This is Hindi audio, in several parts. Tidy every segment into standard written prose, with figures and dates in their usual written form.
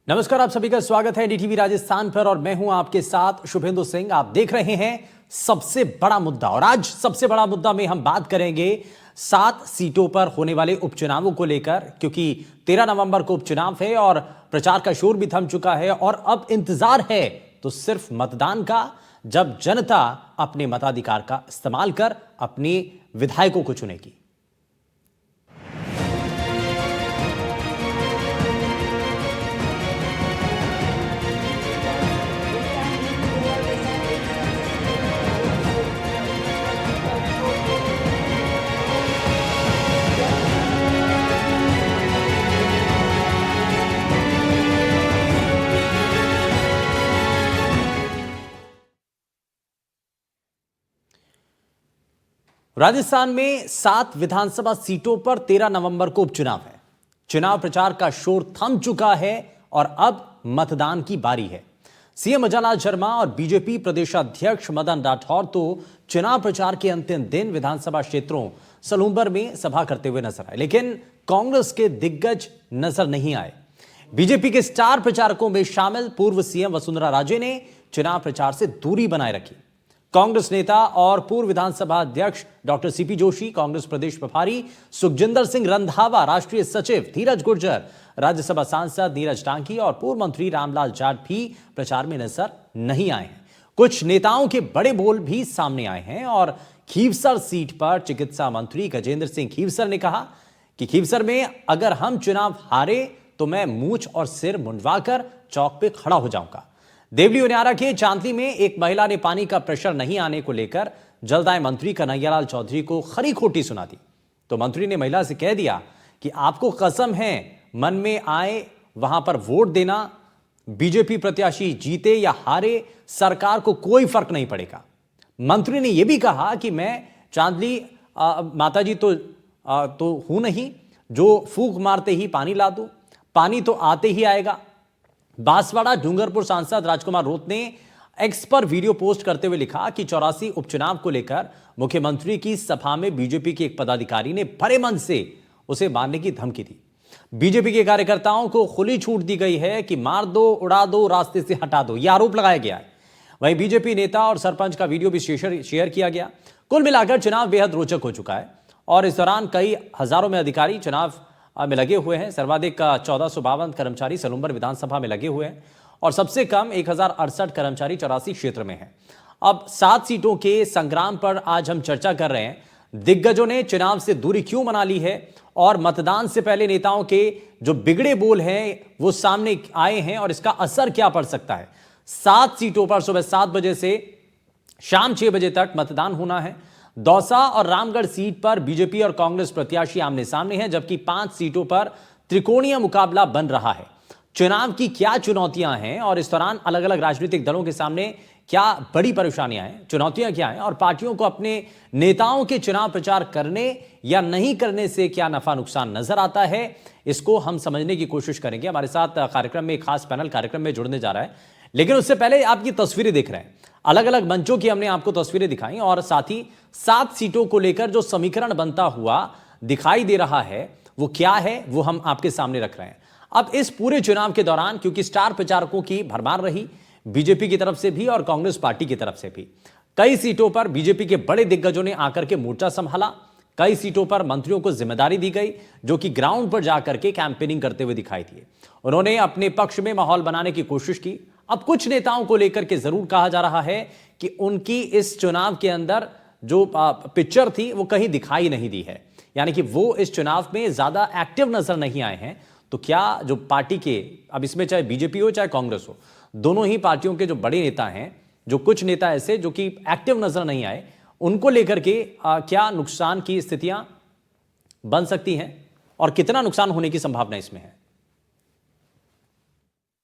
नमस्कार, आप सभी का स्वागत है डीटीवी राजस्थान पर और मैं हूं आपके साथ शुभेंदु सिंह। आप देख रहे हैं सबसे बड़ा मुद्दा और आज सबसे बड़ा मुद्दा में हम बात करेंगे 7 सीटों पर होने वाले उपचुनावों को लेकर, क्योंकि 13 नवंबर को उपचुनाव है और प्रचार का शोर भी थम चुका है और अब इंतजार है तो सिर्फ मतदान का, जब जनता अपने मताधिकार का इस्तेमाल कर अपने विधायकों को चुनेगी। राजस्थान में 7 विधानसभा सीटों पर 13 नवंबर को उपचुनाव है। चुनाव प्रचार का शोर थम चुका है और अब मतदान की बारी है। सीएम अजयलाल शर्मा और बीजेपी प्रदेशाध्यक्ष मदन राठौर तो चुनाव प्रचार के अंतिम दिन विधानसभा क्षेत्रों सलूंबर में सभा करते हुए नजर आए, लेकिन कांग्रेस के दिग्गज नजर नहीं आए। बीजेपी के स्टार प्रचारकों में शामिल पूर्व सीएम वसुंधरा राजे ने चुनाव प्रचार से दूरी बनाए रखी। कांग्रेस नेता और पूर्व विधानसभा अध्यक्ष डॉक्टर सीपी जोशी, कांग्रेस प्रदेश प्रभारी सुखजिंदर सिंह रंधावा, राष्ट्रीय सचिव धीरज गुर्जर, राज्यसभा सांसद नीरज टांकी और पूर्व मंत्री रामलाल जाट भी प्रचार में नजर नहीं आए हैं। कुछ नेताओं के बड़े बोल भी सामने आए हैं और खीवसर सीट पर चिकित्सा मंत्री गजेंद्र सिंह खीवसर ने कहा कि खीवसर में अगर हम चुनाव हारे तो मैं मूंछ और सिर मुंडवाकर चौक पे खड़ा हो जाऊंगा। देवली उनियारा के चांदली में एक महिला ने पानी का प्रेशर नहीं आने को लेकर जलदाय मंत्री कन्हैयालाल चौधरी को खरी खोटी सुना दी, तो मंत्री ने महिला से कह दिया कि आपको कसम है मन में आए वहां पर वोट देना, बीजेपी प्रत्याशी जीते या हारे सरकार को कोई फर्क नहीं पड़ेगा। मंत्री ने यह भी कहा कि मैं चांदली माताजी तो हूं नहीं जो फूंक मारते ही पानी ला दूं, पानी तो आते ही आएगा। बांसवाड़ा डूंगरपुर सांसद राजकुमार रोत ने एक्स पर वीडियो पोस्ट करते हुए लिखा कि 84 उपचुनाव को लेकर मुख्यमंत्री की सभा में बीजेपी के एक पदाधिकारी ने भरे मन से उसे मारने की धमकी दी। बीजेपी के कार्यकर्ताओं को खुली छूट दी गई है कि मार दो, उड़ा दो, रास्ते से हटा दो, यह आरोप लगाया गया है। वहीं बीजेपी नेता और सरपंच का वीडियो भी शेयर किया गया। कुल मिलाकर चुनाव बेहद रोचक हो चुका है और इस दौरान कई हजारों में अधिकारी चुनाव में लगे हुए हैं। सर्वाधिक 1452 कर्मचारी सलूंबर विधानसभा में लगे हुए हैं और सबसे कम 1068 कर्मचारी 84 क्षेत्र में हैं। अब 7 सीटों के संग्राम पर आज हम चर्चा कर रहे हैं। दिग्गजों ने चुनाव से दूरी क्यों बना ली है और मतदान से पहले नेताओं के जो बिगड़े बोल हैं वो सामने आए हैं और इसका असर क्या पड़ सकता है। 7 सीटों पर सुबह 7 बजे से शाम 6 बजे तक मतदान होना है। दौसा और रामगढ़ सीट पर बीजेपी और कांग्रेस प्रत्याशी आमने सामने हैं, जबकि 5 सीटों पर त्रिकोणीय मुकाबला बन रहा है। चुनाव की क्या चुनौतियां हैं और इस दौरान अलग अलग राजनीतिक दलों के सामने क्या बड़ी परेशानियां हैं, चुनौतियां क्या हैं और पार्टियों को अपने नेताओं के चुनाव प्रचार करने या नहीं करने से क्या नफा नुकसान नजर आता है, इसको हम समझने की कोशिश करेंगे। हमारे साथ कार्यक्रम में एक खास पैनल कार्यक्रम में जुड़ने जा रहा है, लेकिन उससे पहले आपकी तस्वीरें देख रहे हैं। अलग अलग मंचों की हमने आपको तस्वीरें दिखाई और साथ ही 7 सीटों को लेकर जो समीकरण बनता हुआ दिखाई दे रहा है वो क्या है, वो हम आपके सामने रख रहे हैं। अब इस पूरे चुनाव के दौरान क्योंकि स्टार प्रचारकों की भरमार रही, बीजेपी की तरफ से भी और कांग्रेस पार्टी की तरफ से भी, कई सीटों पर बीजेपी के बड़े दिग्गजों ने आकर के मोर्चा संभाला। कई सीटों पर मंत्रियों को जिम्मेदारी दी गई जो कि ग्राउंड पर जाकर के कैंपेनिंग करते हुए दिखाई दिए। उन्होंने अपने पक्ष में माहौल बनाने की कोशिश की। अब कुछ नेताओं को लेकर के जरूर कहा जा रहा है कि उनकी इस चुनाव के अंदर जो पिक्चर थी वो कहीं दिखाई नहीं दी है, यानी कि वो इस चुनाव में ज्यादा एक्टिव नजर नहीं आए हैं। तो क्या जो पार्टी के, अब इसमें चाहे बीजेपी हो चाहे कांग्रेस हो, दोनों ही पार्टियों के जो बड़े नेता हैं, जो कुछ नेता ऐसे जो कि एक्टिव नजर नहीं आए, उनको लेकर के क्या नुकसान की स्थितियां बन सकती हैं और कितना नुकसान होने की संभावना इसमें है।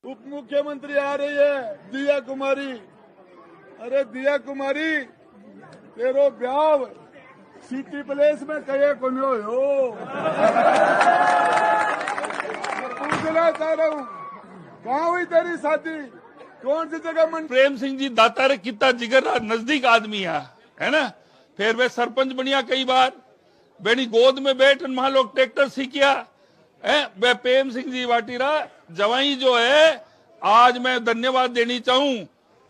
उप मुख्यमंत्री आ रही है दिया कुमारी। अरे दिया कुमारी तेरो ब्याह सिटी प्लेस में कहे को नहीं हो। पूछना चाह रहा हूँ कहाँ हुई तेरी शादी, कौन सी जगह मन। प्रेम सिंह जी दातार कितना जिगर नजदीक आदमी है ना। फिर वे सरपंच बनिया कई बार, बेनी गोद में बैठ वहां लोग ट्रैक्टर सीखिया मैं प्रेम सिंह जी वाटीरा जवाई जो है, आज मैं धन्यवाद देनी चाहूं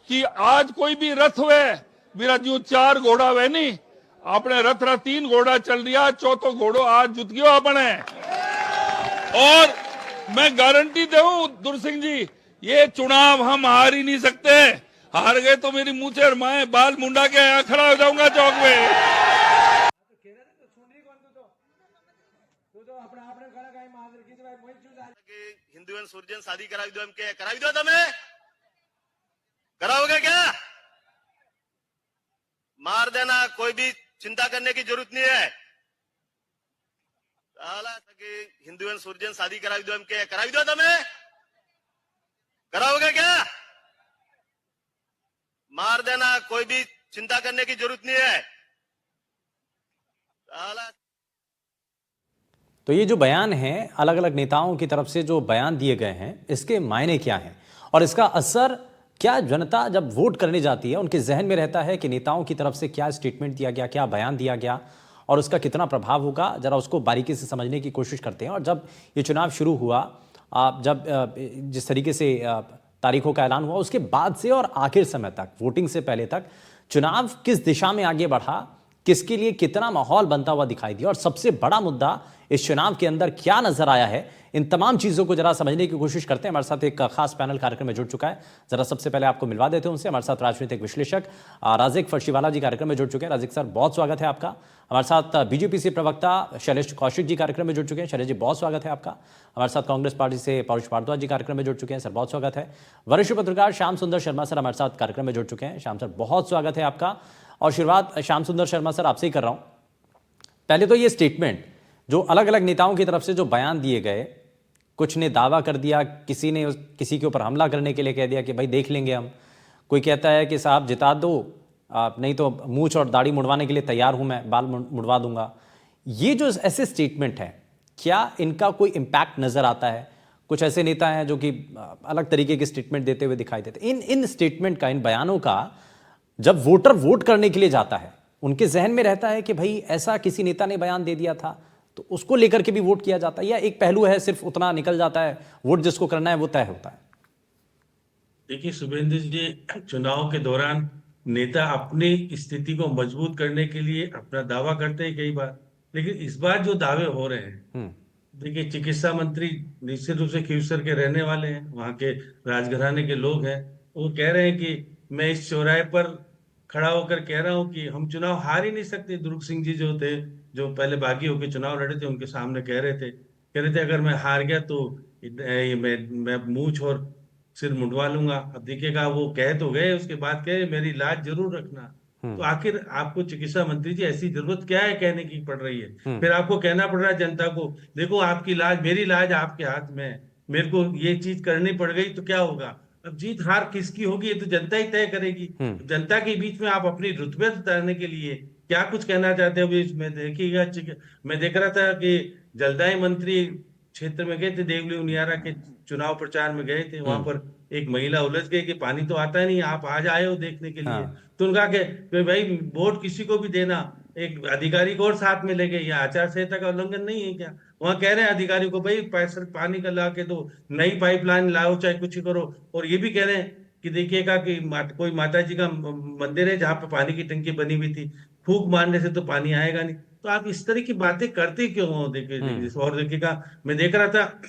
कि आज कोई भी रथ हुए मेरा जो 4 घोड़ा हुए नहीं, अपने रथ 3 घोड़ा चल रहा, चौथो घोड़ो आज जुत गयो अपने। और मैं गारंटी दूं दुर सिंह जी, ये चुनाव हम हार ही नहीं सकते। हार गए तो मेरी मुंह से मैं बाल मुंडा के यहाँ खड़ा हो जाऊंगा चौक में। हिंदू एंड सूर्यन शादी करावी दो, एम के करावी दो, તમે कराओगे क्या? मार देना, कोई भी चिंता करने की जरूरत नहीं है। हिंदू एंड सूर्यन शादी करावी दो, एम के करावी दो, તમે कराओगे क्या? मार देना, कोई भी चिंता करने की जरूरत नहीं है। तो ये जो बयान है, अलग अलग नेताओं की तरफ से जो बयान दिए गए हैं, इसके मायने क्या हैं और इसका असर क्या जनता जब वोट करने जाती है उनके जहन में रहता है कि नेताओं की तरफ से क्या स्टेटमेंट दिया गया, क्या बयान दिया गया और उसका कितना प्रभाव होगा, जरा उसको बारीकी से समझने की कोशिश करते हैं। और जब ये चुनाव शुरू हुआ, जब जिस तरीके से तारीखों का ऐलान हुआ, उसके बाद से और आखिर समय तक, वोटिंग से पहले तक, चुनाव किस दिशा में आगे बढ़ा, किसके लिए कितना माहौल बनता हुआ दिखाई दिया और सबसे बड़ा मुद्दा इस चुनाव के अंदर क्या नजर आया है, इन तमाम चीजों को जरा समझने की कोशिश करते हैं। हमारे साथ एक खास पैनल कार्यक्रम में जुड़ चुका है, जरा सबसे पहले आपको मिलवा देते हैं उनसे। हमारे साथ राजनीतिक विश्लेषक राजिक फर्शीवाला जी कार्यक्रम में जुड़ चुके हैं। राजिक सर, बहुत स्वागत है आपका। हमारे साथ बीजेपी से प्रवक्ता शैलेश कौशिक जी कार्यक्रम में जुड़ चुके हैं। शैलेश जी, बहुत स्वागत है आपका। हमारे साथ कांग्रेस पार्टी से पौरुष भारद्वाज जी कार्यक्रम में जुड़ चुके हैं। सर, बहुत स्वागत है। वरिष्ठ पत्रकार श्याम सुंदर शर्मा सर हमारे साथ कार्यक्रम में जुड़ चुके हैं। श्याम सर, बहुत स्वागत है आपका। और शुरुआत श्याम सुंदर शर्मा सर आपसे ही कर रहा हूं। पहले तो ये स्टेटमेंट जो अलग अलग नेताओं की तरफ से जो बयान दिए गए, कुछ ने दावा कर दिया, किसी ने किसी के ऊपर हमला करने के लिए कह दिया कि भाई देख लेंगे हम, कोई कहता है कि साहब जिता दो, नहीं तो मूंछ और दाढ़ी मुड़वाने के लिए तैयार हूं, मैं बाल मुड़वा दूंगा। ये जो ऐसे स्टेटमेंट हैं, क्या इनका कोई इम्पैक्ट नजर आता है? कुछ ऐसे नेता हैं जो कि अलग तरीके के स्टेटमेंट देते हुए दिखाई देते। इन स्टेटमेंट का, इन बयानों का जब वोटर वोट करने के लिए जाता है, उनके जहन में रहता है कि भाई ऐसा किसी नेता ने बयान दे दिया था, तो उसको लेकर के भी वोट किया जाता है, या एक पहलू है सिर्फ उतना निकल जाता है, वोट जिसको करना है वो तय होता है? देखिए शुभेंद्र जी, चुनाव के दौरान नेता अपनी स्थिति को मजबूत करने के लिए अपना दावा करते हैं कई बार, लेकिन इस बार जो दावे हो रहे हैं, देखिए चिकित्सा मंत्री निश्चित रूप से खींवसर के रहने वाले हैं, वहां के राजघराने के लोग हैं। वो कह रहे हैं कि मैं इस चौराहे पर खड़ा होकर कह रहा हूं कि हम चुनाव हार ही नहीं सकते। दुर्ग सिंह जी जो थे, जो पहले बागी होकर चुनाव लड़े थे, उनके सामने कह रहे थे अगर मैं हार गया तो मैं मूंछ और सिर मुंडवा लूंगा। अब देखिएगा, वो कह तो गए, उसके बाद कहे मेरी लाज जरूर रखना। तो आखिर आपको चिकित्सा मंत्री जी ऐसी जरूरत क्या है कहने की पड़ रही है? फिर आपको कहना पड़ रहा है जनता को, देखो आपकी लाज, मेरी लाज आपके हाथ में है, मेरे को ये चीज करनी पड़ गई तो क्या होगा? अब जीत हार किसकी होगी ये तो जनता ही तय करेगी। जनता के बीच में आप अपनी रुतबे उतारने के लिए क्या कुछ कहना चाहते हो? इसमें देखिएगा, मैं देख रहा था कि जलदाय मंत्री क्षेत्र में गए थे, देवली उनियारा के चुनाव प्रचार में गए थे, वहां पर एक महिला उलझ गई कि पानी तो आता नहीं, आप आज आए हो देखने के लिए। तो उनका कि भाई वोट किसी को भी देना, एक अधिकारी को और साथ में ले गए, या आचार संहिता का उल्लंघन नहीं है क्या? वहां कह रहे हैं अधिकारी को, भाई पैसा पानी का ला के दो, नई पाइपलाइन लाओ, चाहे कुछ ही करो। और ये भी कह रहे हैं कि देखिएगा कि कोई माता जी का मंदिर है जहाँ पे पानी की टंकी बनी हुई थी, फूंक मारने से तो पानी आएगा नहीं। तो आप इस तरह की बातें करते क्यों हो? देखिए और देखिएगा, मैं देख रहा था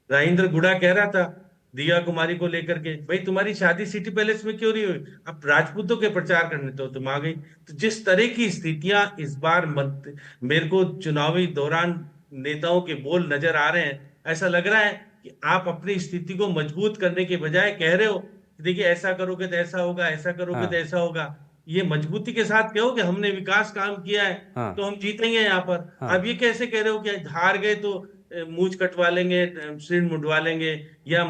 राजेंद्र गुड़ा कह रहा था दिया कुमारी को लेकर के, भाई तुम्हारी शादी सिटी पैलेस में क्यों नहीं हुई? अब राजपूतों के प्रचार करने तो तुम आ गई। तो जिस तरह की स्थितियां इस बार मेरे को चुनावी दौरान नेताओं के बोल नजर आ रहे हैं, ऐसा लग रहा है कि आप अपनी स्थिति को मजबूत करने के बजाय कह रहे हो देखिए ऐसा करोगे तो ऐसा होगा, ऐसा करोगे तो ऐसा होगा। ये मजबूती के साथ कहो कि हमने विकास काम किया है तो हम जीतेंगे यहाँ पर। अब ये कैसे कह रहे हो कि हार गए तो मूंछ कटवा लेंगे, सिर मुंडवा लेंगे, या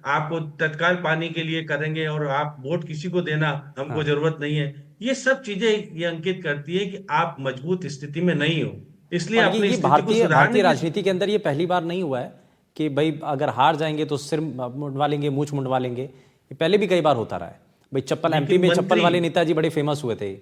आपको तत्काल पानी के लिए करेंगे और आप वोट किसी को देना हमको जरूरत नहीं है। ये सब चीजें ये अंकित करती है कि आप मजबूत स्थिति में नहीं हो, इसलिए अपनी स्थिति को भारतीय राजनीति के अंदर ये पहली बार नहीं हुआ है कि भाई अगर हार जाएंगे तो सिर मुंडवा लेंगे, मूंछ मुंडवा लेंगे। ये पहले भी कई बार होता रहा है भाई। चप्पल, एमपी में चप्पल वाले नेताजी बड़े फेमस हुए थे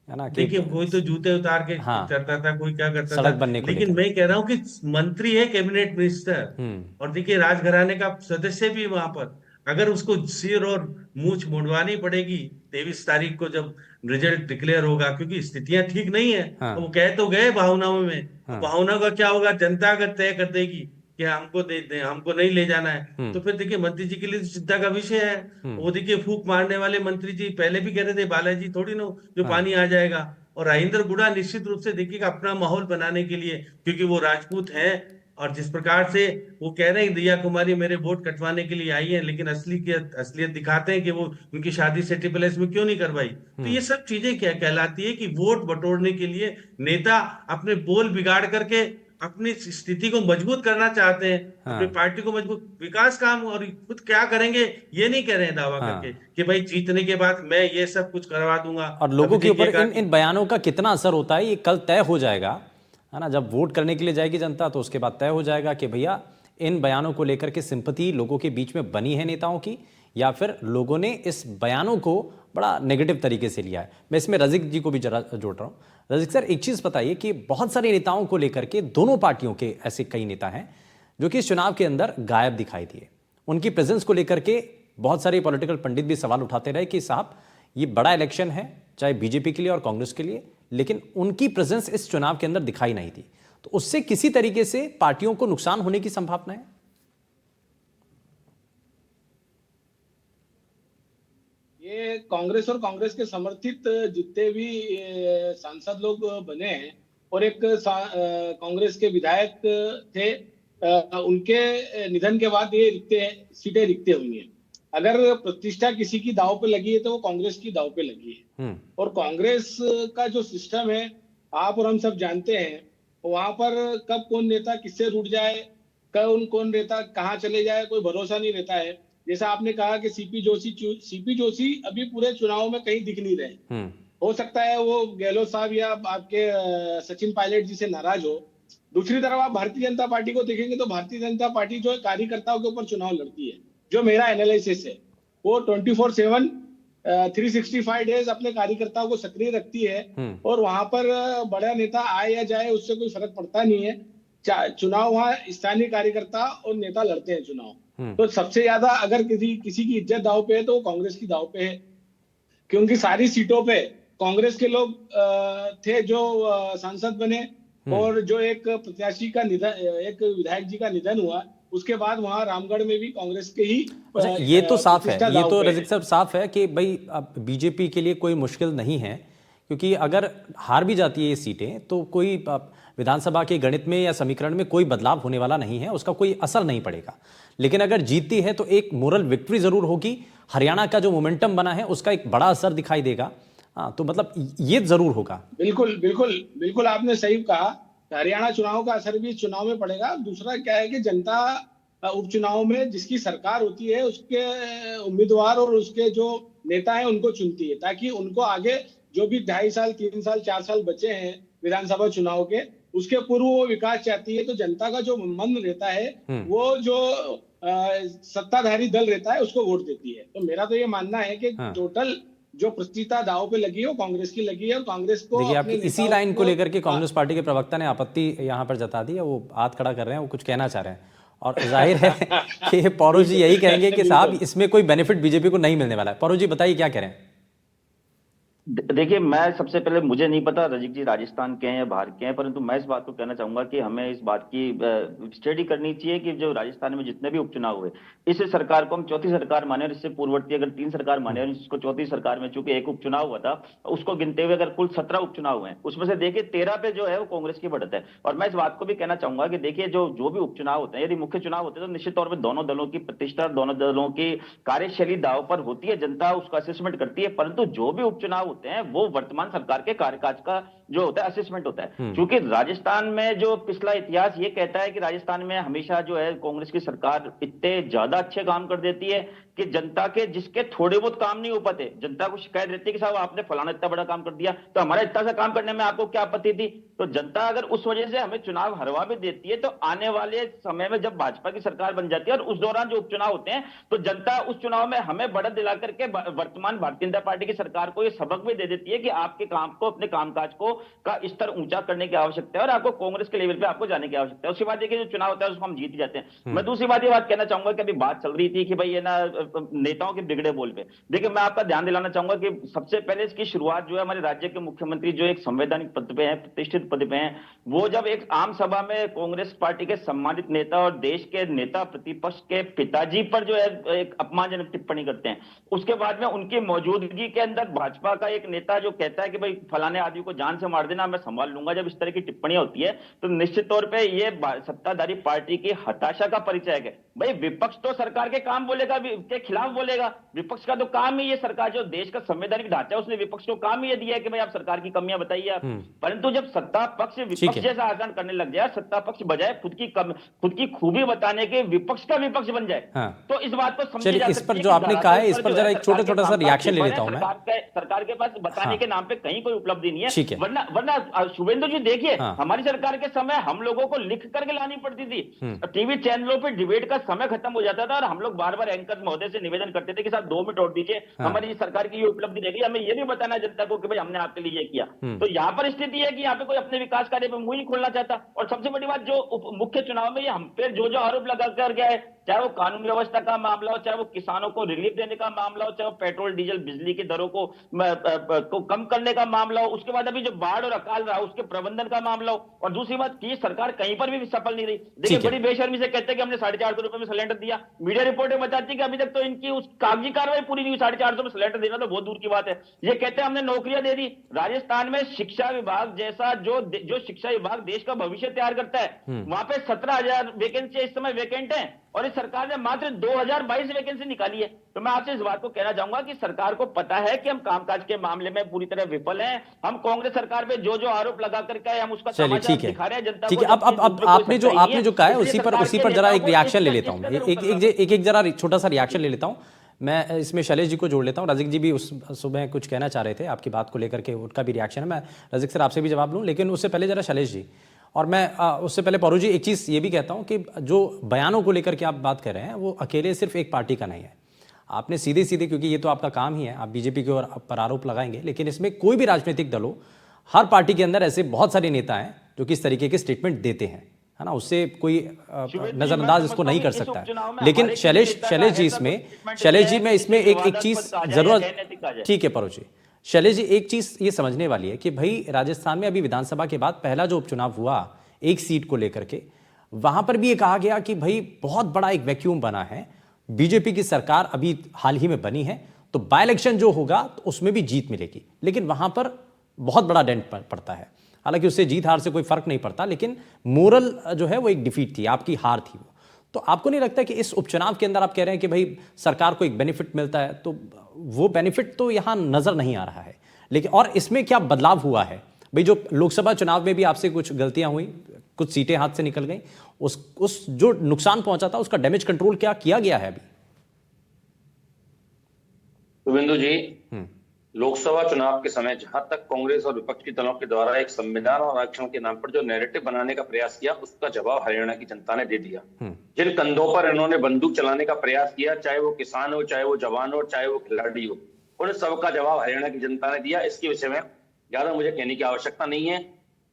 है ना, कि देखिए कोई तो जूते उतार के हाँ, करता था, कोई क्या करता सड़क था, बनने को लेकिन लेकर। मैं कह रहा हूँ कि मंत्री है, कैबिनेट मिनिस्टर, हम्म। और देखिए राजघराने का सदस्य भी वहां पर, अगर उसको सिर और मूछ मुंडवानी पड़ेगी 23 तारीख को जब रिजल्ट डिक्लेयर होगा, क्योंकि स्थितियां ठीक नहीं है, तो वो हाँ। कह तो गए भावनाओं में, अब हाँ। भावनाओं का क्या होगा, जनता अगर तय कर देगी कि हमको दे हमको नहीं ले जाना है, हम्म। तो फिर देखिए मंत्री जी के लिए तो चिंता का विषय है। हम्म। वो देखिए फूंक मारने वाले मंत्री जी पहले भी कह रहे थे बालाजी थोड़ी ना जो हाँ। पानी आ जाएगा। और राजेंद्र गुड़ा निश्चित रूप से देखिएगा अपना माहौल बनाने के लिए, क्योंकि वो राजपूत हैं, और जिस प्रकार से वो कह रहे हैं दिया कुमारी मेरे वोट कटवाने के लिए आई है, लेकिन असलियत दिखाते हैं कि वो उनकी शादी सिटी पैलेस में क्यों नहीं करवाई। तो ये सब चीजें क्या कहलाती है कि वोट बटोरने के लिए नेता अपने बोल बिगाड़ करके अपनी स्थिति को मजबूत करना चाहते हैं, अपनी हाँ। पार्टी को मजबूत विकास काम, और खुद क्या करेंगे ये नहीं कह रहे हैं दावा करके हाँ। कि भाई जीतने के बाद मैं ये सब कुछ करवा दूंगा। और अभी लोगों के ऊपर देखिएगा इन इन बयानों का कितना असर होता है ये कल तय हो जाएगा, है ना। जब वोट करने के लिए जाएगी जनता तो उसके बाद तय हो जाएगा कि भैया इन बयानों को लेकर के सिंपैथी लोगों के बीच में बनी है नेताओं की, या फिर लोगों ने इस बयानों को बड़ा नेगेटिव तरीके से लिया है। मैं इसमें रजिक जी को भी जरा जोड़ रहा हूँ। रजिक सर, एक चीज़ बताइए कि बहुत सारे नेताओं को लेकर के दोनों पार्टियों के ऐसे कई नेता हैं जो कि इस चुनाव के अंदर गायब दिखाई दिए। उनकी प्रेजेंस को लेकर के बहुत सारे पॉलिटिकल पंडित भी सवाल उठाते रहे कि साहब ये बड़ा इलेक्शन है, चाहे बीजेपी के लिए और कांग्रेस के लिए, लेकिन उनकी प्रेजेंस इस चुनाव के अंदर दिखाई नहीं थी, तो उससे किसी तरीके से पार्टियों को नुकसान होने की संभावना है। ये कांग्रेस और कांग्रेस के समर्थित जितने भी सांसद लोग बने हैं, और एक कांग्रेस के विधायक थे, उनके निधन के बाद ये सीटें रिक्त हुई हैं। अगर प्रतिष्ठा किसी की दांव पे लगी है तो वो कांग्रेस की दांव पे लगी है। और कांग्रेस का जो सिस्टम है आप और हम सब जानते हैं, वहां पर कब कौन नेता किससे रूठ जाए, कब कौन नेता कहाँ चले जाए, कोई भरोसा नहीं रहता है। जैसा आपने कहा कि सीपी जोशी अभी पूरे चुनाव में कहीं दिख नहीं रहे। हो सकता है वो गहलोत साहब या आपके सचिन पायलट जी से नाराज हो। दूसरी तरफ आप भारतीय जनता पार्टी को देखेंगे तो भारतीय जनता पार्टी जो है कार्यकर्ताओं के ऊपर चुनाव लड़ती है। जो मेरा एनालिसिस है वो 24/7 365 डेज अपने कार्यकर्ताओं को सक्रिय रखती है, और वहां पर बड़ा नेता आए या जाए उससे कोई फर्क पड़ता नहीं है। चुनाव वहां स्थानीय कार्यकर्ता और नेता लड़ते हैं चुनाव। तो सबसे ज्यादा अगर किसी की इज्जत दांव पे है तो वो कांग्रेस की दांव पे है, क्योंकि सारी सीटों पे कांग्रेस के लोग थे जो सांसद बने, और जो एक प्रत्याशी का निधन, एक विधायक जी का निधन हुआ, उसके बाद वहां रामगढ़ में भी कांग्रेस के ही अच्छा, ये तो साफ है, ये तो रजिक साहब साफ है कि भाई अब बीजेपी के लिए कोई मुश्किल नहीं है, क्योंकि अगर हार भी जाती है ये सीटें तो कोई विधानसभा के गणित में या समीकरण में कोई बदलाव होने वाला नहीं है, उसका कोई असर नहीं पड़ेगा। लेकिन अगर जीतती है तो एक मोरल विक्ट्री जरूर होगी, हरियाणा का जो मोमेंटम बना है उसका एक बड़ा असर दिखाई देगा। हाँ, तो मतलब ये जरूर होगा। बिल्कुल बिल्कुल बिल्कुल, आपने सही कहा। हरियाणा चुनाव का असर भी चुनाव में पड़ेगा। दूसरा क्या है कि जनता उपचुनाव में जिसकी सरकार होती है उसके उम्मीदवार और उसके जो नेता हैं उनको चुनती है, ताकि उनको आगे जो भी 2.5 साल 3 साल 4 साल बचे हैं विधानसभा चुनाव के, उसके पूर्व वो विकास चाहती है। तो जनता का जो मन रहता है वो जो सत्ताधारी दल रहता है उसको वोट देती है। तो मेरा तो ये मानना है कि टोटल जो प्रतिष्ठा दांव पे लगी है वो कांग्रेस की लगी है, और कांग्रेस को देखिए आपकी इसी लाइन को लेकर के कांग्रेस पार्टी के प्रवक्ता ने आपत्ति यहाँ पर जता दी है, वो हाथ खड़ा कर रहे हैं, वो कुछ कहना चाह रहे हैं, और जाहिर है कि पौरो जी यही कहेंगे कि साहब इसमें कोई बेनिफिट बीजेपी को नहीं मिलने वाला है। पौरो जी बताइए क्या कह रहे हैं। देखिए, मैं सबसे पहले, मुझे नहीं पता रजिक जी राजस्थान के हैं या बाहर के हैं, परंतु मैं इस बात को कहना चाहूंगा कि हमें इस बात की स्टडी करनी चाहिए कि जो राजस्थान में जितने भी उपचुनाव हुए, इस सरकार को हम चौथी सरकार माने, और इससे पूर्ववर्ती अगर 3 सरकार माने और इसको चौथी सरकार में चूंकि एक उपचुनाव हुआ था, उसको गिनते हुए अगर कुल 17 उपचुनाव हुए, उसमें से देखिए 13 पे जो है वो कांग्रेस की बढ़त है। और मैं इस बात को भी कहना चाहूंगा कि देखिए जो भी उपचुनाव होते हैं, यदि मुख्य चुनाव होते हैं तो निश्चित तौर पर दोनों दलों की प्रतिष्ठा, दोनों दलों की कार्यशैली दांव पर होती है, जनता उसका असेसमेंट करती है। परंतु जो भी उपचुनाव होते हैं वो वर्तमान सरकार के कार्यकाल का जो होता है असेसमेंट होता है। क्योंकि राजस्थान में जो पिछला इतिहास ये कहता है कि राजस्थान में हमेशा जो है कांग्रेस की सरकार इतने ज्यादा अच्छे काम कर देती है कि जनता के जिसके थोड़े बहुत काम नहीं हो पाते, जनता को शिकायत रहती है कि साहब आपने फलाना इतना बड़ा काम कर दिया, तो हमारा इतना सा काम करने में आपको क्या आपत्ति थी, तो जनता अगर उस वजह से हमें चुनाव हरवा भी देती है, तो आने वाले समय में जब भाजपा की सरकार बन जाती है और उस दौरान जो उपचुनाव होते हैं, तो जनता उस चुनाव में हमें बढ़त दिला करके वर्तमान भारतीय जनता पार्टी की सरकार को ये सबक भी दे देती है कि आपके काम को, अपने कामकाज को का स्तर ऊंचा करने की आवश्यकता है और आपको कांग्रेस के लेवल पे आपको जाने की आवश्यकता है। उसके बाद देखिए जो चुनाव होता है उसको हम जीत ही जाते हैं। मैं दूसरी बात ये बात कहना चाहूंगा कि अभी बात चल रही थी कि भाई ये ना नेताओं के बिगड़े बोल पे, देखिए मैं आपका ध्यान दिलाना चाहूंगा कि सबसे पहले इसकी शुरुआत जो है हमारे राज्य के मुख्यमंत्री जो एक संवैधानिक पद पे हैं, प्रतिष्ठित पद पे हैं, वो जब एक आम सभा में कांग्रेस पार्टी के सम्मानित नेता और देश के नेता प्रतिपक्ष के पिताजी पर जो है एक अपमानजनक टिप्पणी करते हैं, उसके बाद में उनकी मौजूदगी के अंदर भाजपा का एक नेता जो कहता है कि भाई फलाने आदमी को जान से मार देना, मैं संभाल लूंगा, जब इस तरह की टिप्पणियां होती है तो निश्चित तौर पे ये सत्ताधारी पार्टी की हताशा का परिचय है। भाई विपक्ष तो सरकार के काम बोलेगा, के खिलाफ बोलेगा, विपक्ष का तो काम ही ये, सरकार जो देश का संवैधानिक ढांचा है उसने विपक्ष को काम ही ये दिया है कि भाई आप सरकार की कमियां बताइए आप। परंतु जब सत्ता पक्ष विपक्ष जैसा आचरण करने लग जाए, सत्ता पक्ष बजाय खुद की खूबी बताने के विपक्ष का विपक्ष बन जाए, तो इस बात को समझी जा इस पर जो आपने कहा है, इस पर जरा एक छोटा सा रिएक्शन ले लेता हूं मैं। सरकार के पास बताने के नाम पे कहीं कोई उपलब्धि नहीं है, वरना शुभेंदु जी देखिए हमारी सरकार के समय हम लोगों को लिख करके लानी पड़ती थी, टीवी चैनलों पे डिबेट का समय खत्म हो जाता था और हम लोग बार बार एंकर महोदय से निवेदन करते थे कि साहब 2 मिनट और दीजिए, हमारी सरकार की ये उपलब्धि रहेगी, हमें ये भी बताना जनता को कि भाई हमने आपके लिए ये किया। तो यहाँ पर स्थिति है कि यहाँ पे कोई अपने विकास कार्य पे मुंह नहीं खोलना चाहता। और सबसे बड़ी बात, जो मुख्य चुनाव में ये हम पे जो आरोप लगा कर गया है, चाहे वो कानून व्यवस्था का मामला हो, चाहे वो किसानों को रिलीफ देने का मामला हो, चाहे वो पेट्रोल डीजल बिजली की दरों को कम करने का मामला हो, उसके बाद अभी जो बाढ़ और अकाल रहा उसके प्रबंधन का मामला हो, और दूसरी बात की सरकार कहीं पर भी सफल नहीं रही। देखिए बड़ी बेशर्मी से कहते हैं कि हमने 450 रुपए में सिलेंडर दिया, मीडिया रिपोर्टें बताती है कि अभी तक तो इनकी उस कागजी कार्रवाई पूरी नहीं हुई, 450 में सिलेंडर देना तो बहुत दूर की बात है। ये कहते हैं हमने नौकरियां दे दी। राजस्थान में शिक्षा विभाग जैसा जो शिक्षा विभाग देश का भविष्य तैयार करता है, वहां पे 17,000 वैकेंसी इस समय वैकेंट है और इस सरकार ने मात्र 2022 वैकेंसी निकाली है। तो मैं आपसे इस बात को कहना चाहूंगा कि सरकार को पता है कि हम कामकाज के मामले में पूरी तरह विफल हैं। हम कांग्रेस सरकार पे जो आरोप लगा करके हम उसका तमाशा दिखा रहे हैं जनता को। ठीक है, अब आपने जो कहा है उसी पर जरा एक रिएक्शन ले लेता हूं, एक जरा छोटा सा रिएक्शन ले लेता हूं मैं। इसमें शैलेश जी को जोड़ लेता हूं। रजिक जी भी उस सुबह कुछ कहना चाह रहे थे आपकी बात को लेकर के, उनका भी रिएक्शन है। मैं रजिक सर आपसे भी जवाब लूं, लेकिन उससे पहले जरा शैलेश जी, और मैं उससे पहले पौरू जी एक चीज़ ये भी कहता हूं कि जो बयानों को लेकर के आप बात कर रहे हैं वो अकेले सिर्फ एक पार्टी का नहीं है। आपने सीधे सीधे, क्योंकि ये तो आपका काम ही है, आप बीजेपी की ओर पर आरोप लगाएंगे, लेकिन इसमें कोई भी राजनीतिक दल हो, हर पार्टी के अंदर ऐसे बहुत सारे नेता हैं जो कि इस तरीके के स्टेटमेंट देते हैं, है ना। उससे कोई नजरअंदाज इसको नहीं कर सकता है। लेकिन शैलेश जी में इसमें एक चीज जरूरत, ठीक है पौरू जी, शैलेश जी एक चीज ये समझने वाली है कि भाई राजस्थान में अभी विधानसभा के बाद पहला जो उपचुनाव हुआ एक सीट को लेकर के, वहां पर भी ये कहा गया कि भाई बहुत बड़ा एक वैक्यूम बना है, बीजेपी की सरकार अभी हाल ही में बनी है, तो बाय इलेक्शन जो होगा तो उसमें भी जीत मिलेगी, लेकिन वहां पर बहुत बड़ा डेंट पड़ता है। हालांकि उससे जीत हार से कोई फर्क नहीं पड़ता, लेकिन मोरल जो है वो एक डिफीट थी, आपकी हार थी वो। तो आपको नहीं लगता कि इस उपचुनाव के अंदर आप कह रहे हैं कि भाई सरकार को एक बेनिफिट मिलता है, तो वो बेनिफिट तो यहां नजर नहीं आ रहा है, लेकिन और इसमें क्या बदलाव हुआ है? भाई जो लोकसभा चुनाव में भी आपसे कुछ गलतियां हुई, कुछ सीटें हाथ से निकल गई, उस जो नुकसान पहुंचा था उसका डैमेज कंट्रोल क्या किया गया है अभी? शुभेंदु जी, लोकसभा चुनाव के समय जहां तक कांग्रेस और विपक्ष के दलों के द्वारा एक संविधान और आरक्षण के नाम पर जो नैरेटिव बनाने का प्रयास किया, उसका जवाब हरियाणा की जनता ने दे दिया। जिन कंधों पर इन्होंने बंदूक चलाने का प्रयास किया, चाहे वो किसान हो, चाहे वो जवान हो, चाहे वो खिलाड़ी हो, उन सबका जवाब हरियाणा की जनता ने दिया। इसके विषय में ज्यादा मुझे कहने की आवश्यकता नहीं है।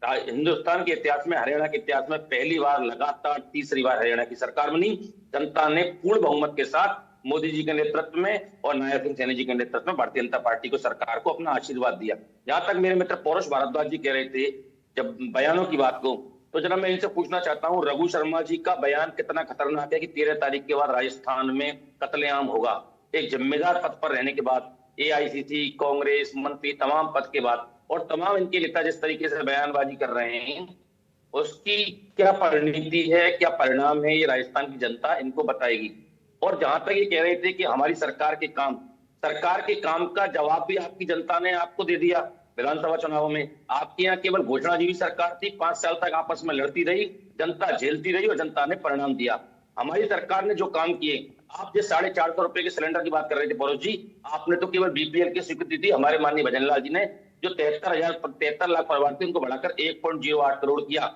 हिंदुस्तान के इतिहास में, हरियाणा के इतिहास में पहली बार लगातार तीसरी बार हरियाणा की सरकार बनी। जनता ने पूर्ण बहुमत के साथ मोदी जी के नेतृत्व में और नायब सिंह सैनी जी के नेतृत्व में भारतीय जनता पार्टी को, सरकार को अपना आशीर्वाद दिया। जहां तक मेरे मित्र पौरुष भारद्वाज जी कह रहे थे जब बयानों की बात को, तो जरा मैं इनसे पूछना चाहता हूं, रघु शर्मा जी का बयान कितना खतरनाक है कि 13 तारीख के बाद राजस्थान में कत्लेआम होगा। एक जिम्मेदार पद पर रहने के बाद, एआईसीसी, कांग्रेस, मंत्री, तमाम पद के बाद, और तमाम इनके नेता जिस तरीके से बयानबाजी कर रहे हैं, उसकी क्या परिणति है, क्या परिणाम है, ये राजस्थान की जनता इनको बताएगी। और जहां तक ये कह रहे थे कि हमारी सरकार के काम का जवाब भी आपकी जनता ने आपको दे दिया। विधानसभा चुनाव में आपके यहाँ केवल घोषणाजीवी सरकार थी, 5 साल तक आपस में लड़ती रही, जनता झेलती रही और जनता ने परिणाम दिया। हमारी सरकार ने जो काम किए, आप जो 450 रुपए के सिलेंडर की बात कर रहे थे पौरुष जी, आपने तो केवल बीपीएल की स्वीकृति दी, हमारे माननीय भजन लाल जी ने जो 73 लाख परिवार थे उनको बढ़ाकर 1.08 करोड़ किया।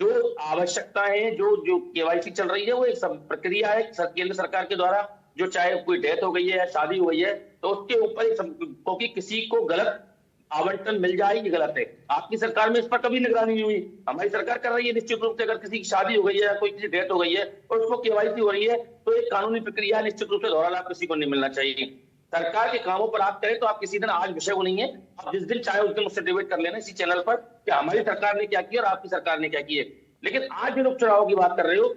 जो आवश्यकताएं जो केवाईसी चल रही है वो एक प्रक्रिया है केंद्र सरकार के द्वारा, जो चाहे कोई डेथ हो गई है या शादी हो गई है तो उसके ऊपर क्योंकि किसी को गलत आवंटन मिल जाए ये गलत है। आपकी सरकार में इस पर कभी निगरानी नहीं हुई, हमारी सरकार कर रही है निश्चित रूप से। अगर किसी की शादी हो गई है या कोई किसी डेथ हो गई है और उसको केवाईसी हो रही है तो एक कानूनी प्रक्रिया निश्चित रूप से दोहरा लाभ किसी को नहीं मिलना चाहिए। सरकार के कामों पर आप करें तो आप किसी दिन, आज विषय वो नहीं है, आप जिस दिन चाहे उस दिन मुझसे डिबेट कर लेना इसी चैनल पर कि हमारी सरकार ने क्या किया और आपकी सरकार ने क्या किया। लेकिन आज जो उपचुनाव की बात कर रहे हो,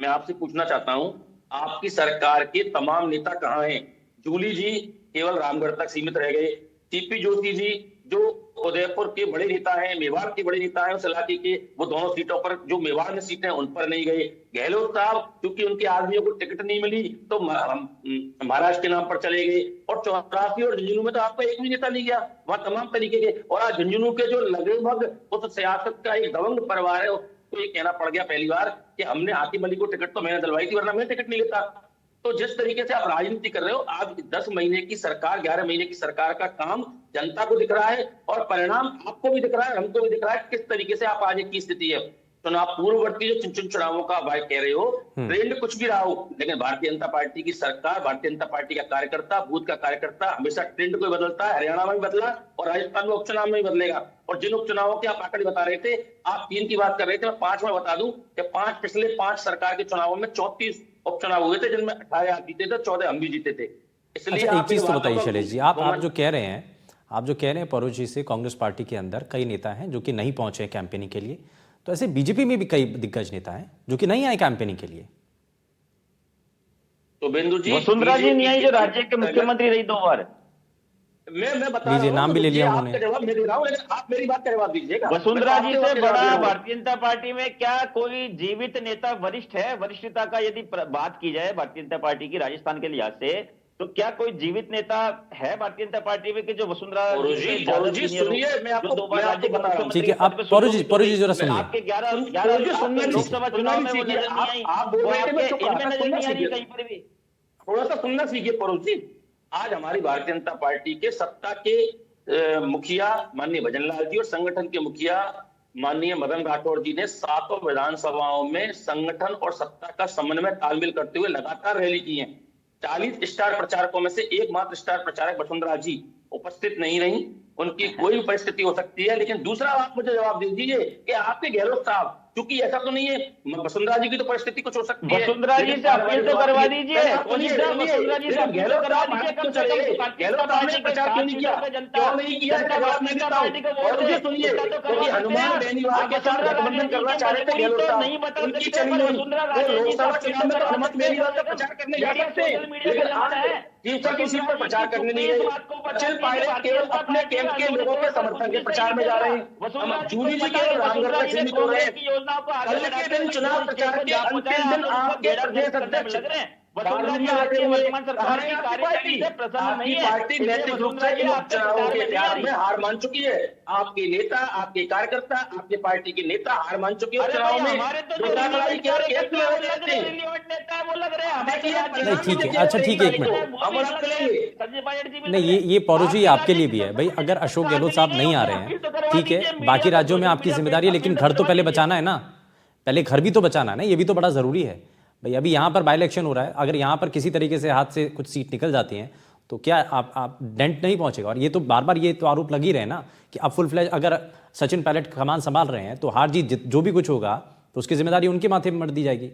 मैं आपसे पूछना चाहता हूं, आपकी सरकार के तमाम नेता कहां हैं? जूली जी केवल रामगढ़ तक सीमित रह गए। टीपी जोशी जी जो उदयपुर के बड़े नेता हैं, मेवाड़ के बड़े नेता हैं उस इलाके के, वो दोनों सीटों पर, जो मेवाड़ में सीटें उन पर नहीं गए। गहलोत साहब क्योंकि उनके आदमियों को टिकट नहीं मिली तो महाराष्ट्र के नाम पर चले गए। और 84 और झुंझुनू में तो आपका एक भी नेता नहीं गया, वहां तमाम तरीके के। और आज झुंझुनू के जो लगभग उस सियासत का एक दबंग परिवार है तो ये कहना पड़ गया पहली बार कि हमने हाथी मलिक को टिकट तो मैंने दिलवाई थी वरना मैं टिकट नहीं लेता। तो जिस तरीके से आप राजनीति कर रहे हो, आज 10 महीने की सरकार, 11 महीने की सरकार का काम जनता को दिख रहा है और परिणाम आपको भी दिख रहा है, हमको भी दिख रहा है किस तरीके से आप आज की स्थिति है। चुनाव पूर्ववर्ती जो चुनावों का बात कह रहे हो, ट्रेंड कुछ भी रहा हो, लेकिन भारतीय जनता पार्टी की सरकार, भारतीय जनता पार्टी का कार्यकर्ता, बूथ का कार्यकर्ता हमेशा ट्रेंड को बदलता है। हरियाणा में भी बदला और राजस्थान में उपचुनाव में भी बदलेगा। और जिन उपचुनावों के आप आंकड़े बता रहे थे, आप 3 की बात कर रहे थे, मैं 5 में बता दूं कि पिछले 5 सरकार के चुनावों में 34 उपचुनाव हुए थे जिनमें 18 आप जीते थे, 14 हम भी जीते थे। इसलिए अच्छा, एक चीज तो बताइए शैलेश जी, आप जो कह रहे हैं परोज जी से, कांग्रेस पार्टी के अंदर कई नेता हैं जो कि नहीं पहुंचे कैंपेनिंग के लिए, तो ऐसे बीजेपी में भी कई दिग्गज नेता हैं जो कि नहीं आए कैंपेनिंग के लिए। तो बिंदु जी, वसुंधरा जी नहीं आई जो राज्य के मुख्यमंत्री रही 2 बार। मैं बता रहा हूं, नाम भी ले लिया उन्होंने। आपका जवाब मैं दे रहा हूं, लेकिन आप मेरी बात का जवाब दीजिएगा। वसुंधरा जी से बड़ा भारतीय जनता पार्टी में क्या कोई जीवित नेता वरिष्ठ है? वरिष्ठता का यदि बात की जाए भारतीय जनता पार्टी की राजस्थान के लिहाज से, तो क्या कोई जीवित नेता है भारतीय जनता पार्टी में कि जो वसुंधरा जी सुनिए, मैं आपको 2 बार राज्य बता रहा हूं। ठीक है, आप परोज जी जरा सुनिए। आपके 11 लोकसभा चुनाव में वो नजर नहीं आई, आप बोल रहे थे, मैं चुप रहा था, नजर नहीं आ रही कहीं पर भी। थोड़ा सा सुनना सीखिए परोज जी। आज हमारी भारतीय जनता पार्टी के सत्ता के मुखिया माननीय भजन लाल जी और संगठन के मुखिया माननीय मदन राठौड़ जी ने 7 विधानसभाओं में संगठन और सत्ता का समन्वय तालमेल करते हुए लगातार रैली की है। 40 स्टार प्रचारकों में से एकमात्र स्टार प्रचारक वसुंधरा जी उपस्थित नहीं रही। उनकी कोई परिस्थिति हो सकती है, लेकिन दूसरा आप मुझे जवाब दे दीजिए कि आपके गहलोत साहब, क्योंकि ऐसा तो नहीं है, वसुंधरा जी की तो परिस्थिति कुछ हो सकती है। वसुंधरा जी से अपील तो करवा दीजिए, वसुंधरा जी से अपील तो करवा दीजिए। कम से कम गहलोत साहब ने प्रचार क्यों नहीं किया, क्यों नहीं किया, जवाब मैं देता हूं। और मुझे सुनिए, क्योंकि हनुमान बेनीवाल के साथ गठबंधन करना चाह रहे थे गहलोत साहब, उनकी चली नहीं। वो लोकसभा चुनाव में तो हनुमान बेनीवाल का प्रचार करने जा सकते हैं, लेकिन आज तीसरी सीट पर प्रचार करने नहीं गए। अचल पायलट केवल अपने कैंप के लोगों के समर्थन के प्रचार में जा रहे हैं। जूली जी केवल रामगढ़ तक सीमित हो रहे हैं। कल के दिन चुनाव प्रचार के अंतिम दिन आपके प्रदेश अध्यक्ष पार्टी नैतिक रूप से इन उपचुनावों के इतिहास में हार मान चुकी है। आपके नेता, आपके कार्यकर्ता, आपके पार्टी के नेता हार मान चुके हैं चुनाव में। नहीं ठीक है, अच्छा ठीक है, 1 मिनट। नहीं, ये परोज जी आपके लिए भी है भाई। अगर अशोक गहलोत साहब नहीं आ रहे हैं, ठीक है, बाकी राज्यों में आपकी जिम्मेदारी है, लेकिन घर तो पहले बचाना है ना, पहले घर भी तो बचाना है ना, ये भी तो बड़ा जरूरी है भाई। अभी यहाँ पर बाई इलेक्शन हो रहा है, अगर यहाँ पर किसी तरीके से हाथ से कुछ सीट निकल जाती हैं तो क्या आप डेंट नहीं पहुंचेगा। और ये तो बार बार ये तो आरोप लग ही रहे हैं ना कि अब फुल फ्लैश अगर सचिन पायलट कमान संभाल रहे हैं तो हार जीत जो भी कुछ होगा तो उसकी जिम्मेदारी उनके माथे पर मर दी जाएगी।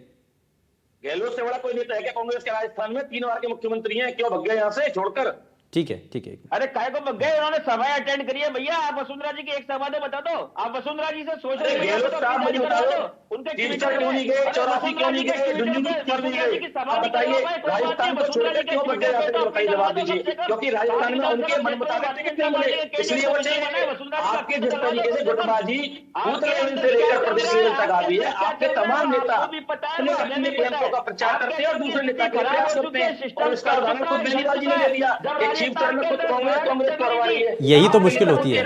गहलोत से बड़ा कोई नेता है क्या कांग्रेस के? राजस्थान में 3 बार के मुख्यमंत्री हैं, क्यों भग गए यहाँ से छोड़कर? ठीक है, ठीक है। अरे काय को भग गए? उन्होंने सभा अटेंड करी है भैया। आप वसुंधरा जी की एक सभा तो बता दो। आप वसुंधरा जी से सोच रहे हैं, गहलोत साहब मुझे बता दो, उनके तीसरा क्यों नहीं गए, 84 क्यों नहीं गए, झुंझुनू क्यों नहीं गए? बताइए, राजस्थान को छोड़कर क्यों भग गए? बताइए, जवाब दीजिए। क्योंकि राजस्थान में उनके मन मुताबिक टिकट नहीं मिले, इसलिए वो चले गए। आपके जिस तरीके से गुटबाजी बूथ लेवल से लेकर प्रदेश लेवल तक आ गई है, आपके तमाम नेता अपने कैंपों का प्रचार करते हैं और दूसरे नेता के प्रयास करते हैं। और इसका उदाहरण खुद बेनीवाल जी ने दे दिया। एक चीफ टर्म में खुद कांग्रेस करवा रही है। यही तो मुश्किल होती है,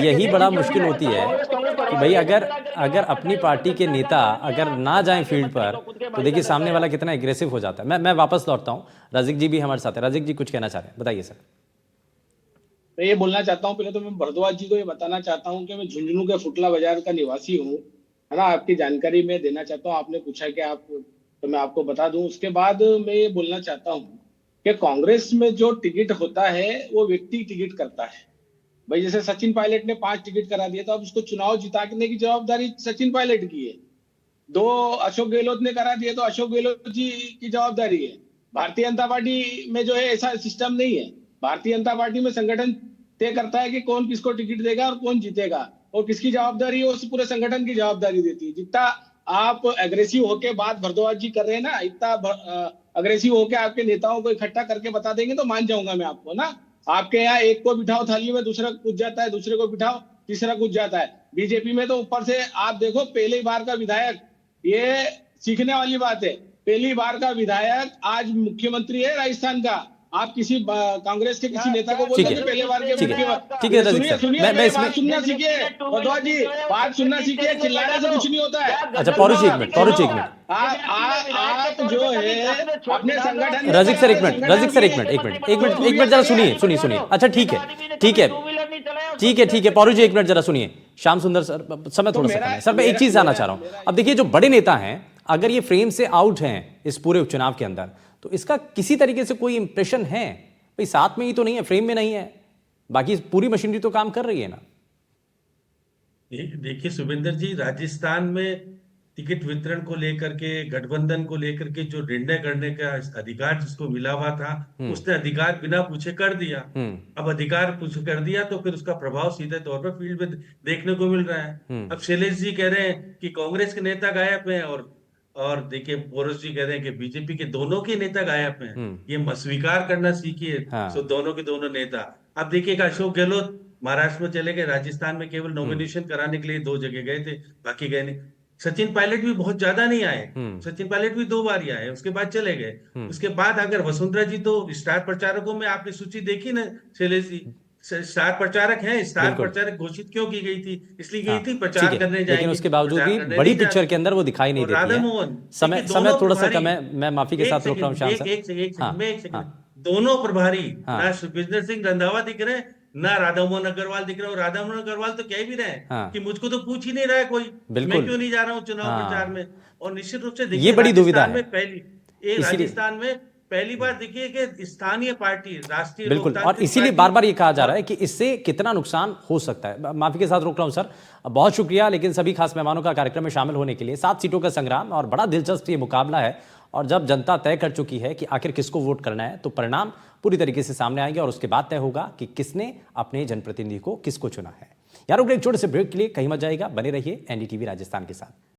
यही बड़ा मुश्किल होती है कि भाई अगर अपनी पार्टी के नेता अगर ना जाएं फील्ड पर तो देखिए सामने वाला कितना एग्रेसिव हो जाता है। मैं वापस लौटता हूं, रजिक जी भी हमारे साथ है। रजिक जी कुछ कहना चाह रहे हैं, बताइए सर। मैं ये बोलना चाहता हूँ, पहले तो मैं भारद्वाज जी को ये बताना चाहता हूँ कि मैं झुंझुनू के फुटला बाजार का निवासी हूँ, है ना। आपकी जानकारी मैं देना चाहता हूँ, आपने पूछा कि आप, तो मैं आपको बता दूं। उसके बाद मैं ये बोलना चाहता हूँ कि कांग्रेस में जो टिकट होता है वो व्यक्ति टिकट करता है। भाई जैसे सचिन पायलट ने 5 टिकट करा दिए, तो अब उसको चुनाव जिताने की जवाबदारी सचिन पायलट की है। 2 अशोक गहलोत ने करा दिए तो अशोक गहलोत जी की जवाबदारी है। भारतीय जनता पार्टी में जो है ऐसा सिस्टम नहीं है। भारतीय जनता पार्टी में संगठन तय करता है कि कौन किसको टिकट देगा और कौन जीतेगा, और किसकी जवाबदारी है, उस पूरे संगठन की जवाबदारी देती है। जितना आप एग्रेसिव होके बात भारद्वाज जी कर रहे हैं ना, इतना अग्रेसिव होके आपके नेताओं को इकट्ठा करके बता देंगे तो मान जाऊंगा मैं आपको ना। आपके यहाँ एक को बिठाओ थाली में, दूसरा कूद जाता है, दूसरे को बिठाओ तीसरा कूद जाता है। बीजेपी में तो ऊपर से आप देखो, पहली बार का विधायक, ये सीखने वाली बात है, पहली बार का विधायक आज मुख्यमंत्री है राजस्थान का। आप किसी कांग्रेस के किसी नेता को बोलते हैं पहले बार के ठीक है सुनिए सुनिए, मैं मेरी इसमें बात सुनना सीखिए भारद्वाज जी, बात सुनना सीखिए, चिल्लाने से कुछ नहीं होता है। अच्छा पौरुष जी, एक मिनट, पौरुष जी एक मिनट, आप जो है अपने संगठन, रजिक सर एक मिनट, रजिक सर एक मिनट, एक मिनट, एक मिनट, एक मिनट जरा सुनिए सुनिए सुनिए। अच्छा ठीक है, ठीक है, ठीक है, ठीक है, पौरुष जी एक मिनट जरा सुनिए। श्याम सुंदर सर, समय थोड़ा सा कम है सर, मैं एक चीज जानना चाह रहा हूं। अब देखिए जो बड़े नेता हैं, अगर ये फ्रेम से आउट हैं इस पूरे उपचुनाव के अंदर, तो इसका किसी तरीके से कोई इंप्रेशन है? भाई साथ में ही तो नहीं है, फ्रेम में नहीं है, बाकी पूरी मशीनरी तो काम कर रही है ना। देखिए शुभेंद्र जी, राजस्थान में टिकट वितरण को लेकर के, गठबंधन को लेकर के जो निर्णय करने का अधिकार जिसको मिला हुआ था, उसने अधिकार बिना पूछे कर दिया। अब अधिकार पूछे कर दिया तो फिर उसका प्रभाव सीधे तौर पर फील्ड में देखने को मिल रहा है। अब शैलेश जी कह रहे हैं कि कांग्रेस के नेता गायब हैं, और देखिए पौरुष जी कह रहे हैं कि बीजेपी के दोनों के नेता गायब हैं। ये स्वीकार करना सीखिए। हाँ। सो दोनों के दोनों नेता, अब देखिए अशोक गहलोत महाराष्ट्र में चले गए, राजस्थान में केवल नॉमिनेशन कराने के लिए 2 जगह गए थे, बाकी गए नहीं। सचिन पायलट भी बहुत ज्यादा नहीं आए, सचिन पायलट भी 2 बार ही आए, उसके बाद चले गए। उसके बाद अगर वसुंधरा जी, तो स्टार प्रचारकों में आपने सूची देखी ना शैलेश जी, स्टार प्रचारक हैं। स्टार प्रचारक घोषित क्यों की गई थी? इसलिए गई थी प्रचार करने जाएंगे, लेकिन उसके बावजूद भी बड़ी पिक्चर के अंदर वो दिखाई नहीं देती है। समय थोड़ा सा कम है, मैं माफी के साथ रोक रहा हूँ श्याम सर। एक सेकंड, दोनों प्रभारी ना सुखविंदर सिंह रंधावा दिख रहे हैं, ना राधा मोहन अग्रवाल दिख रहे हो। राधा मोहन अग्रवाल तो कह भी रहे हैं कि मुझको तो पूछ ही नहीं रहा है कोई, मैं क्यों नहीं जा रहा हूँ चुनाव प्रचार में। और निश्चित रूप से देखिए, ये बड़ी दुविधा है। राजस्थान में पहली बार देखिए कि स्थानीय पार्टी, राष्ट्रीय, बिल्कुल, और इसीलिए बार बार ये कहा जा रहा है कि इससे कितना नुकसान हो सकता है। माफी के साथ रोक रहा हूं सर, बहुत शुक्रिया लेकिन सभी खास मेहमानों का कार्यक्रम में शामिल होने के लिए। 7 सीटों का संग्राम और बड़ा दिलचस्प ये मुकाबला है, और जब जनता तय कर चुकी है कि आखिर किसको वोट करना है, तो परिणाम पूरी तरीके से सामने आएंगे और उसके बाद तय होगा कि किसने अपने जनप्रतिनिधि को किसको चुना है। यार एक छोटे से ब्रेक के लिए कहीं मत जाएगा, बने रहिए एनडीटीवी राजस्थान के साथ।